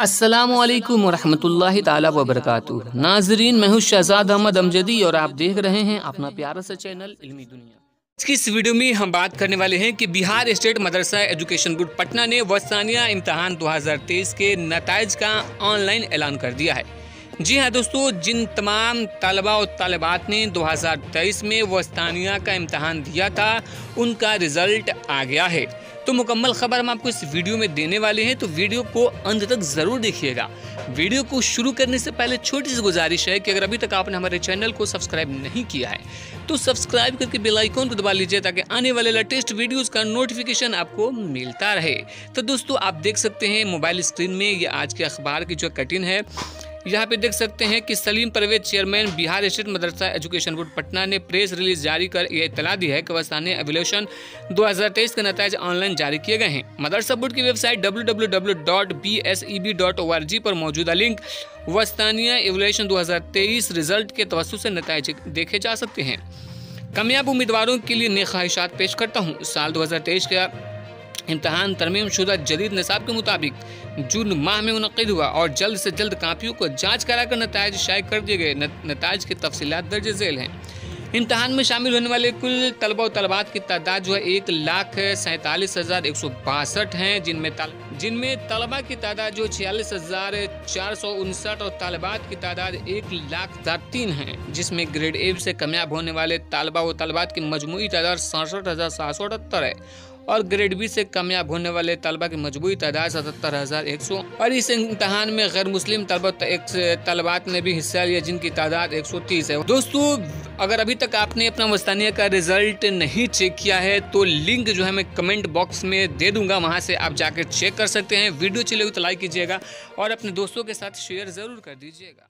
अस्सलामुअलैकुम वरहमतुल्लाहि ताला वबरकातुहू। नाजरीन, मैं हूँ शहजाद अहमद अमजदी और आप देख रहे हैं अपना प्यारा सा चैनल इल्मी दुनिया। आज की इस वीडियो में हम बात करने वाले हैं कि बिहार स्टेट मदरसा एजुकेशन बोर्ड पटना ने वस्तानिया इम्तहान 2023 के नताइज का ऑनलाइन ऐलान कर दिया है। जी हाँ दोस्तों, जिन तमाम तलबा और तालिबात ने 2023 में वस्तानिया का इम्तहान दिया था उनका रिजल्ट आ गया है। तो मुकम्मल खबर हम आपको इस वीडियो में देने वाले हैं, तो वीडियो को अंत तक ज़रूर देखिएगा। वीडियो को शुरू करने से पहले छोटी सी गुजारिश है कि अगर अभी तक आपने हमारे चैनल को सब्सक्राइब नहीं किया है तो सब्सक्राइब करके बेल आइकन को दबा लीजिए ताकि आने वाले लेटेस्ट वीडियोस का नोटिफिकेशन आपको मिलता रहे। तो दोस्तों, आप देख सकते हैं मोबाइल स्क्रीन में ये आज के अखबार की जो कटिंग है, यहाँ पे देख सकते हैं कि सलीम परवेज चेयरमैन बिहार स्टेट मदरसा एजुकेशन बोर्ड पटना ने प्रेस रिलीज जारी कर यह इत्तला दी है कि वस्तानिया एवल्यूशन 2023 के नतीजे ऑनलाइन जारी किए गए हैं। मदरसा बोर्ड की वेबसाइट www.bseb.org पर मौजूदा लिंक वस्तानिया एवल्यूशन 2023 रिजल्ट के तवज्जुह से नतीजे देखे जा सकते हैं। कामयाब उम्मीदवारों के लिए नेक ख्वाहिशात पेश करता हूँ। साल 2023 का इम्तहान तरमीम शुदा जदीद निसाब के मुताबिक जून माह में मुनक़िद हुआ और जल्द से जल्द कापियों को जांच कराकर नताइज शाये कर दिए गए। नताइज की तफसीलात दर्ज झेल हैं। इम्तहान में शामिल होने वाले कुल तलबा और तलबात की तादाद जो है 1,47,162 हैं, जिनमें तलबा की तादाद जो 46,459 और तालिबात की तादाद 1,03 है, जिसमें ग्रेड ए से कामयाब होने वाले तलबा और तलबात की मजमूई तादाद 67,778 है और ग्रेड बी से कामयाब होने वाले तलबा की मजमूई तादाद 77,100। और इस इम्तहान में गैर मुस्लिम तलबात ने भी हिस्सा लिया जिनकी तादाद 130 है। दोस्तों, अगर अभी तक आपने अपना वस्तानिया का रिजल्ट नहीं चेक किया है तो लिंक जो है मैं कमेंट बॉक्स में दे दूंगा, वहां से आप जाकर चेक कर सकते हैं। वीडियो चले हुए तो लाइक कीजिएगा और अपने दोस्तों के साथ शेयर ज़रूर कर दीजिएगा।